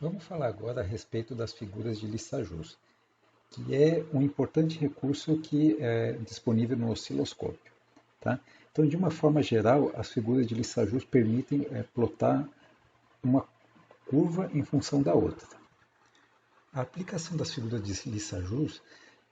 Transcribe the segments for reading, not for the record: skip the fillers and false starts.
Vamos falar agora a respeito das figuras de Lissajous, que é um importante recurso que é disponível no osciloscópio. Tá? Então, de uma forma geral, as figuras de Lissajous permitem plotar uma curva em função da outra. A aplicação das figuras de Lissajous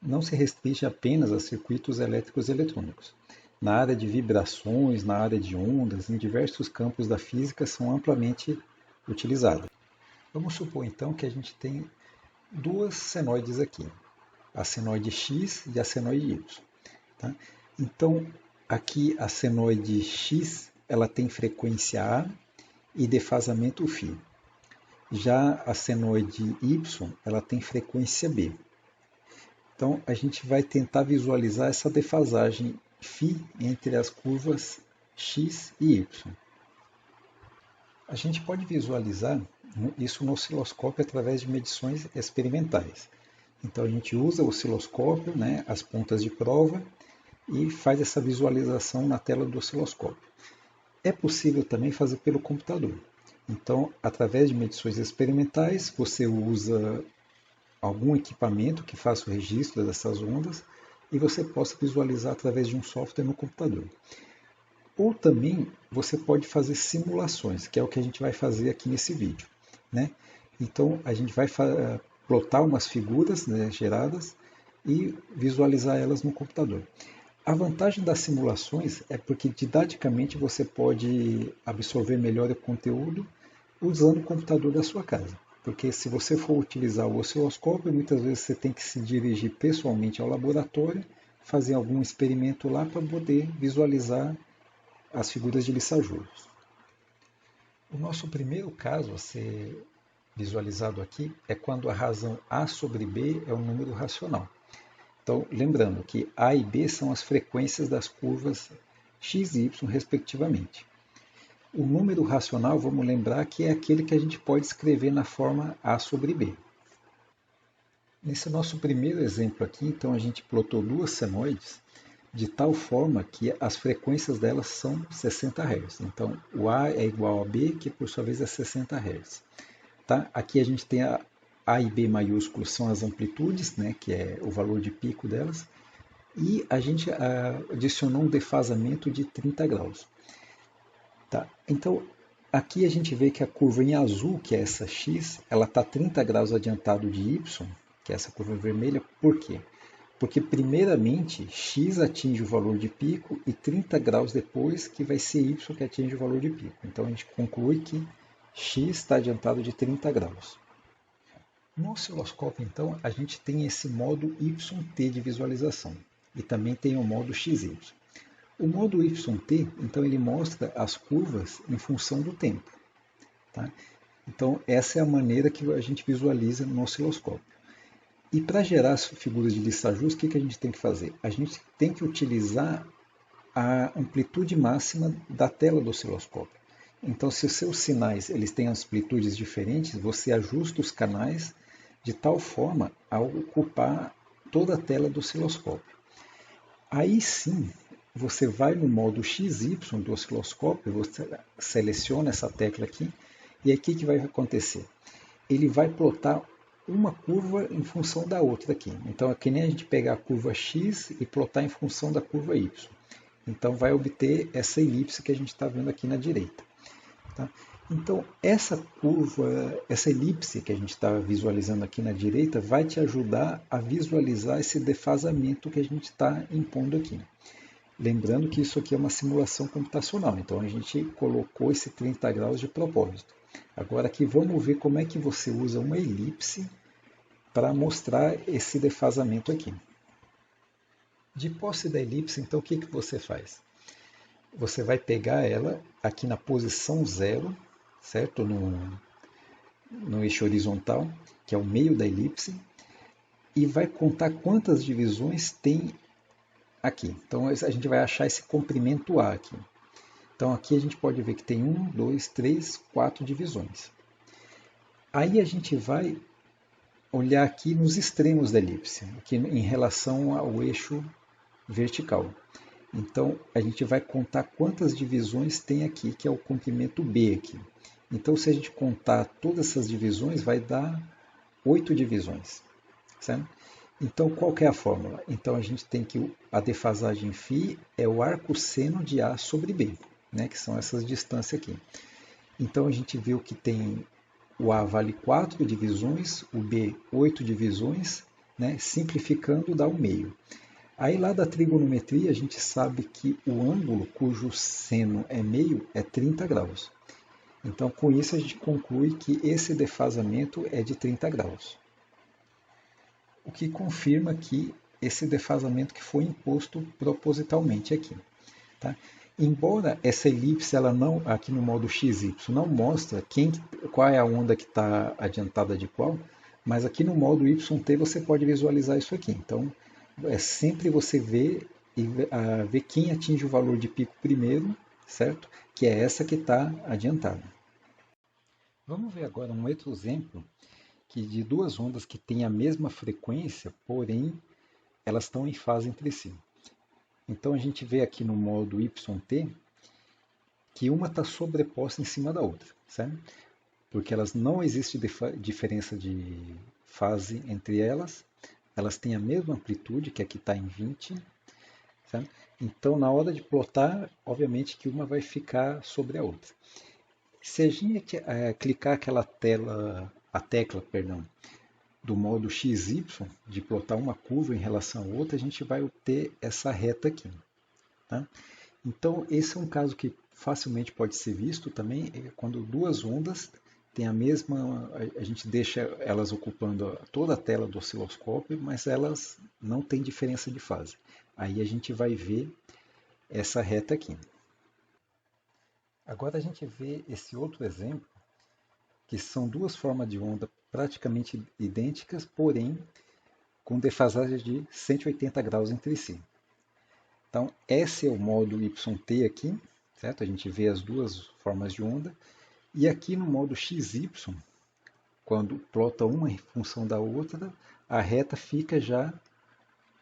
não se restringe apenas a circuitos elétricos e eletrônicos. Na área de vibrações, na área de ondas, em diversos campos da física são amplamente utilizadas. Vamos supor então que a gente tem duas senoides aqui, a senoide X e a senoide Y. Tá? Então, aqui a senoide X ela tem frequência A e defasamento φ. Já a senoide Y ela tem frequência B. Então, a gente vai tentar visualizar essa defasagem φ entre as curvas X e Y. A gente pode visualizar isso no osciloscópio através de medições experimentais. Então a gente usa o osciloscópio, né, as pontas de prova, e faz essa visualização na tela do osciloscópio. É possível também fazer pelo computador. Então, através de medições experimentais, você usa algum equipamento que faça o registro dessas ondas e você possa visualizar através de um software no computador. Ou também você pode fazer simulações, que é o que a gente vai fazer aqui nesse vídeo. Né? Então a gente vai plotar umas figuras, né, geradas e visualizar elas no computador. A vantagem das simulações é porque didaticamente você pode absorver melhor o conteúdo usando o computador da sua casa. Porque se você for utilizar o osciloscópio, muitas vezes você tem que se dirigir pessoalmente ao laboratório, fazer algum experimento lá para poder visualizar as figuras de Lissajous. O nosso primeiro caso a ser visualizado aqui é quando a razão A sobre B é um número racional. Então, lembrando que A e B são as frequências das curvas x e y, respectivamente. O número racional, vamos lembrar que é aquele que a gente pode escrever na forma A sobre B. Nesse nosso primeiro exemplo aqui, então, a gente plotou duas senoides de tal forma que as frequências delas são 60 Hz. Então, o A é igual a B, que por sua vez é 60 Hz. Tá? Aqui a gente tem A e B maiúsculos, são as amplitudes, né, que é o valor de pico delas, e a gente adicionou um defasamento de 30 graus. Tá? Então, aqui a gente vê que a curva em azul, que é essa x, ela está 30 graus adiantado de y, que é essa curva vermelha. Por quê? Porque, primeiramente, x atinge o valor de pico e 30 graus depois que vai ser y que atinge o valor de pico. Então, a gente conclui que x está adiantado de 30 graus. No osciloscópio, então, a gente tem esse modo YT de visualização e também tem o modo XY. O modo YT, então, ele mostra as curvas em função do tempo. Tá? Então, essa é a maneira que a gente visualiza no osciloscópio. E para gerar as figuras de Lissajous, o que a gente tem que fazer? A gente tem que utilizar a amplitude máxima da tela do osciloscópio. Então, se os seus sinais eles têm amplitudes diferentes, você ajusta os canais de tal forma a ocupar toda a tela do osciloscópio. Aí sim, você vai no modo XY do osciloscópio, você seleciona essa tecla aqui, e aí o que vai acontecer? Ele vai plotar uma curva em função da outra aqui. Então é que nem a gente pegar a curva X e plotar em função da curva Y. Então vai obter essa elipse que a gente está vendo aqui na direita. Tá? Então essa curva, essa elipse que a gente está visualizando aqui na direita vai te ajudar a visualizar esse defasamento que a gente está impondo aqui. Lembrando que isso aqui é uma simulação computacional, então a gente colocou esse 30 graus de propósito. Agora aqui vamos ver como é que você usa uma elipse para mostrar esse defasamento aqui. De posse da elipse, então o que você faz? Você vai pegar ela aqui na posição 0, certo? No eixo horizontal, que é o meio da elipse, e vai contar quantas divisões tem aqui. Então a gente vai achar esse comprimento A aqui. Então aqui a gente pode ver que tem 1, 2, 3, 4 divisões. Aí a gente vai olhar aqui nos extremos da elipse, aqui em relação ao eixo vertical. Então a gente vai contar quantas divisões tem aqui, que é o comprimento B aqui. Então, se a gente contar todas essas divisões, vai dar 8 divisões, certo? Então, qual que é a fórmula? Então, a gente tem que a defasagem φ é o arco seno de A sobre B, né, que são essas distâncias aqui. Então, a gente viu que tem o A vale 4 divisões, o B 8 divisões, né, simplificando dá 1 meio. Aí lá da trigonometria a gente sabe que o ângulo cujo seno é meio é 30 graus. Então, com isso, a gente conclui que esse defasamento é de 30 graus. O que confirma que esse defasamento que foi imposto propositalmente aqui. Tá? Embora essa elipse, ela não, aqui no modo XY, não mostra qual é a onda que está adiantada de qual, mas aqui no modo YT você pode visualizar isso aqui. Então, é sempre você ver quem atinge o valor de pico primeiro, certo? Que é essa que está adiantada. Vamos ver agora um outro exemplo de duas ondas que têm a mesma frequência, porém elas estão em fase entre si. Então a gente vê aqui no modo YT que uma está sobreposta em cima da outra, certo? Porque elas não existe diferença de fase entre elas, elas têm a mesma amplitude, que aqui está em 20, certo? Então na hora de plotar, obviamente que uma vai ficar sobre a outra. Se a gente clicar a tecla, do modo XY, de plotar uma curva em relação a outra, a gente vai obter essa reta aqui. Tá? Então, esse é um caso que facilmente pode ser visto também, quando duas ondas têm a mesma, a gente deixa elas ocupando toda a tela do osciloscópio, mas elas não têm diferença de fase. Aí a gente vai ver essa reta aqui. Agora a gente vê esse outro exemplo, que são duas formas de onda praticamente idênticas, porém com defasagem de 180 graus entre si. Então, esse é o modo YT aqui, certo? A gente vê as duas formas de onda. E aqui no modo XY, quando plota uma em função da outra, a reta fica já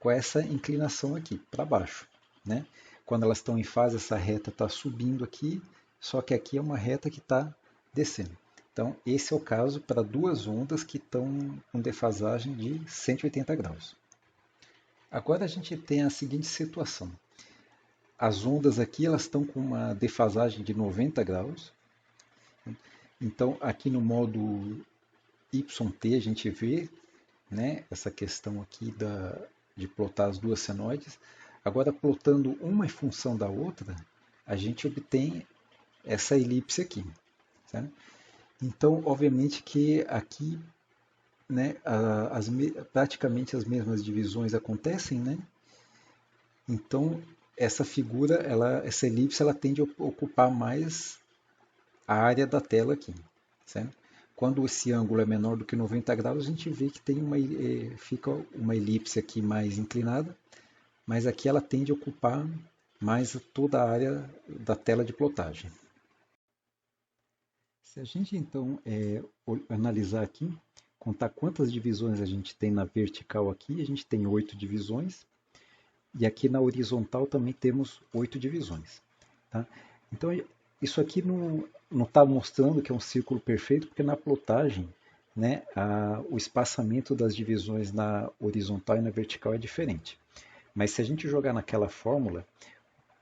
com essa inclinação aqui, para baixo, né? Quando elas estão em fase, essa reta está subindo aqui, só que aqui é uma reta que está descendo. Então, esse é o caso para duas ondas que estão com defasagem de 180 graus. Agora a gente tem a seguinte situação. As ondas aqui elas estão com uma defasagem de 90 graus. Então, aqui no modo YT a gente vê, né, essa questão aqui de plotar as duas senoides. Agora, plotando uma em função da outra, a gente obtém essa elipse aqui. Certo? Então, obviamente que aqui, né, praticamente as mesmas divisões acontecem, né? Então, essa figura, essa elipse, ela tende a ocupar mais a área da tela aqui, certo? Quando esse ângulo é menor do que 90 graus, a gente vê que tem fica uma elipse aqui mais inclinada, mas aqui ela tende a ocupar mais toda a área da tela de plotagem. Se a gente então analisar aqui, contar quantas divisões a gente tem na vertical aqui, a gente tem 8 divisões, e aqui na horizontal também temos 8 divisões. Tá? Então isso aqui não está mostrando que é um círculo perfeito, porque na plotagem, né, o espaçamento das divisões na horizontal e na vertical é diferente. Mas se a gente jogar naquela fórmula,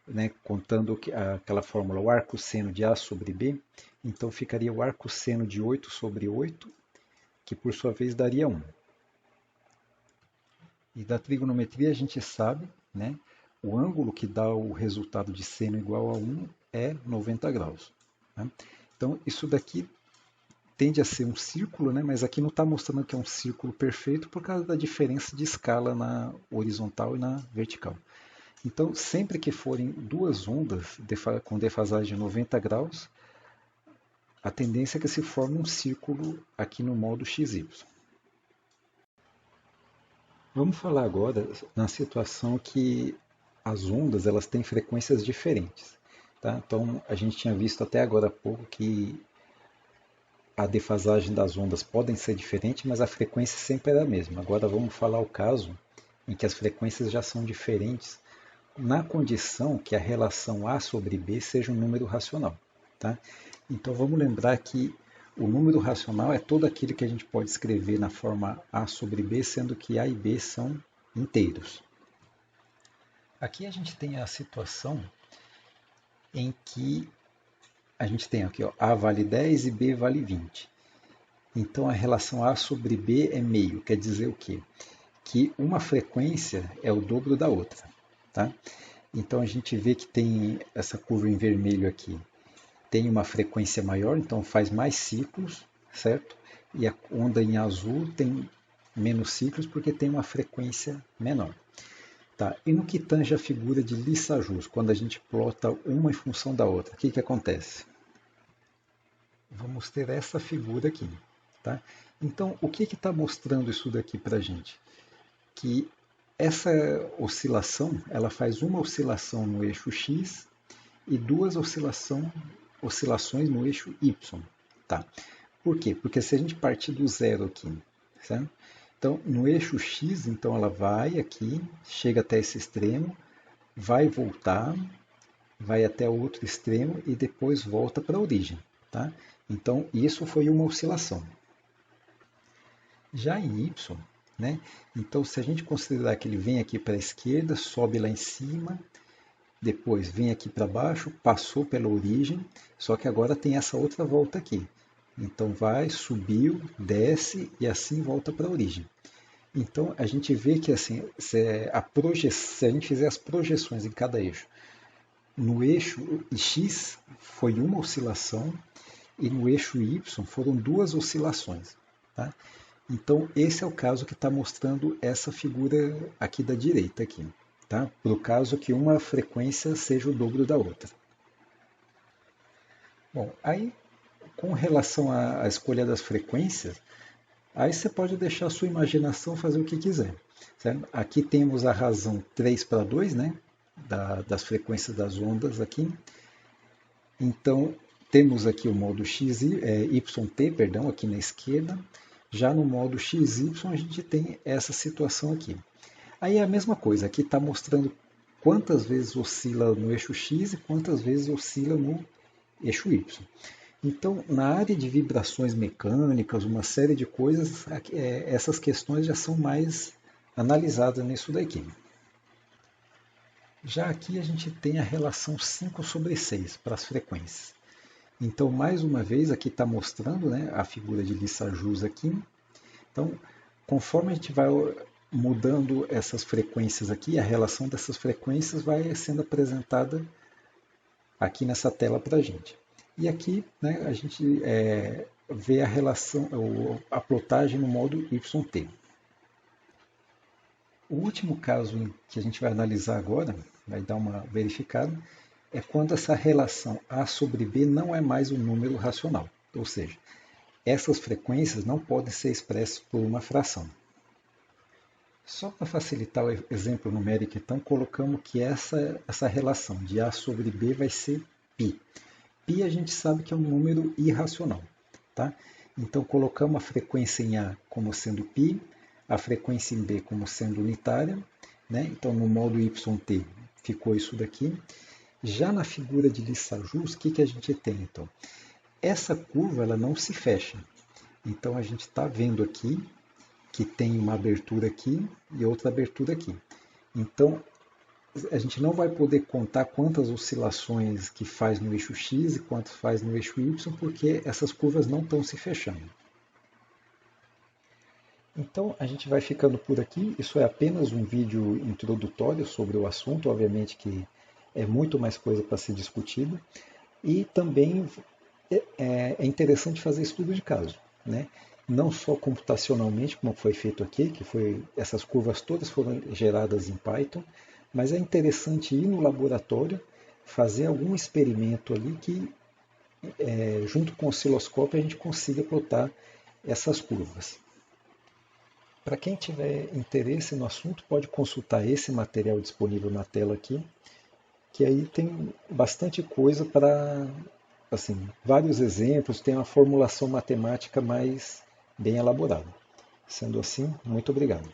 né, contando aquela fórmula, o arco seno de A sobre B, então ficaria o arco seno de 8 sobre 8, que por sua vez daria 1. E da trigonometria a gente sabe, né, o ângulo que dá o resultado de seno igual a 1 é 90 graus. Né? Então isso daqui tende a ser um círculo, né, mas aqui não está mostrando que é um círculo perfeito por causa da diferença de escala na horizontal e na vertical. Então, sempre que forem duas ondas com defasagem de 90 graus, a tendência é que se forme um círculo aqui no modo XY. Vamos falar agora na situação que as ondas elas têm frequências diferentes. Tá? Então, a gente tinha visto até agora há pouco que a defasagem das ondas podem ser diferentes, mas a frequência sempre é a mesma. Agora vamos falar o caso em que as frequências já são diferentes, na condição que a relação A sobre B seja um número racional. tá? Então vamos lembrar que o número racional é todo aquele que a gente pode escrever na forma A sobre B, sendo que A e B são inteiros. Aqui a gente tem a situação em que a gente tem aqui, ó, A vale 10 e B vale 20. Então a relação A sobre B é meio, quer dizer o quê? Que uma frequência é o dobro da outra, tá? Então a gente vê que tem essa curva em vermelho aqui, tem uma frequência maior, então faz mais ciclos, certo? E a onda em azul tem menos ciclos porque tem uma frequência menor. Tá? E no que tange a figura de Lissajous, quando a gente plota uma em função da outra, o que acontece? Vamos ter essa figura aqui. Tá? Então, o que está mostrando isso daqui para a gente? Que essa oscilação, ela faz uma oscilação no eixo x e duas oscilações no eixo y. Tá? Por quê? Porque se a gente partir do zero aqui, certo? Então, no eixo x, então ela vai aqui, chega até esse extremo, vai voltar, vai até o outro extremo e depois volta para a origem. Tá? Então, isso foi uma oscilação. Já em y, né? Então, se a gente considerar que ele vem aqui para a esquerda, sobe lá em cima, depois vem aqui para baixo, passou pela origem, só que agora tem essa outra volta aqui. Então vai, subiu, desce e assim volta para a origem. Então a gente vê que assim, se a gente fizer as projeções em cada eixo, no eixo x foi uma oscilação e no eixo y foram duas oscilações. Tá? Então esse é o caso que está mostrando essa figura aqui da direita aqui. Tá? Para o caso que uma frequência seja o dobro da outra. Bom, aí com relação à escolha das frequências, aí você pode deixar a sua imaginação fazer o que quiser. Certo? Aqui temos a razão 3/2, né? Das frequências das ondas aqui. Então, temos aqui o modo YT, perdão, aqui na esquerda. Já no modo XY, a gente tem essa situação aqui. Aí é a mesma coisa, aqui está mostrando quantas vezes oscila no eixo X e quantas vezes oscila no eixo Y. Então, na área de vibrações mecânicas, uma série de coisas, essas questões já são mais analisadas nisso daqui. Já aqui a gente tem a relação 5/6 para as frequências. Então, mais uma vez, aqui está mostrando, né, a figura de Lissajous aqui. Então, conforme a gente vai mudando essas frequências aqui, a relação dessas frequências vai sendo apresentada aqui nessa tela para a gente. E aqui, né, a gente vê a relação, a plotagem no modo YT. O último caso que a gente vai analisar agora, vai dar uma verificada, é quando essa relação A sobre B não é mais um número racional. Ou seja, essas frequências não podem ser expressas por uma fração. Só para facilitar o exemplo numérico, então, colocamos que essa relação de A sobre B vai ser π. Π a gente sabe que é um número irracional. Tá? Então, colocamos a frequência em A como sendo π, a frequência em B como sendo unitária. Né? Então, no modo YT ficou isso daqui. Já na figura de Lissajous, o que a gente tem? Então, essa curva ela não se fecha. Então, a gente está vendo aqui que tem uma abertura aqui e outra abertura aqui. Então, a gente não vai poder contar quantas oscilações que faz no eixo X e quantas faz no eixo Y, porque essas curvas não estão se fechando. Então, a gente vai ficando por aqui. Isso é apenas um vídeo introdutório sobre o assunto, obviamente que é muito mais coisa para ser discutida. E também é interessante fazer estudo de caso, né? Não só computacionalmente, como foi feito aqui, que essas curvas todas foram geradas em Python, mas é interessante ir no laboratório, fazer algum experimento ali que, junto com o osciloscópio, a gente consiga plotar essas curvas. Para quem tiver interesse no assunto, pode consultar esse material disponível na tela aqui, que aí tem bastante coisa para, assim, vários exemplos, tem uma formulação matemática mais bem elaborada. Sendo assim, muito obrigado.